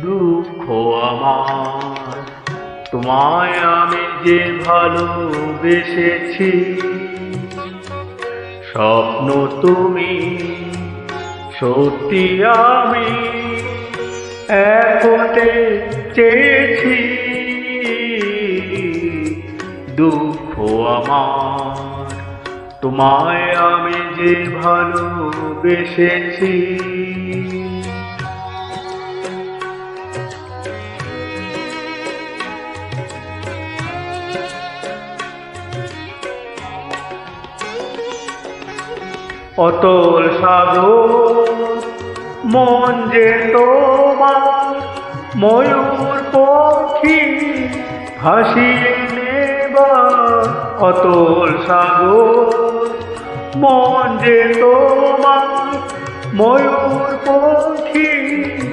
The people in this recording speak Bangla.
দুঃখ আমার, তোমায় আমি যে ভালোবেসেছি। স্বপ্ন তুমি, সত্যি আমি এক হতে চেয়েছি। দুঃখ আমার, তোমায় আমি যে ভালোবেসেছি। অতল সাগর মন যে তোমার, ময়ূর পক্ষী ভাসিয়ে নেবার। অতল সাগর মন যে তোমার, ময়ূর পক্ষী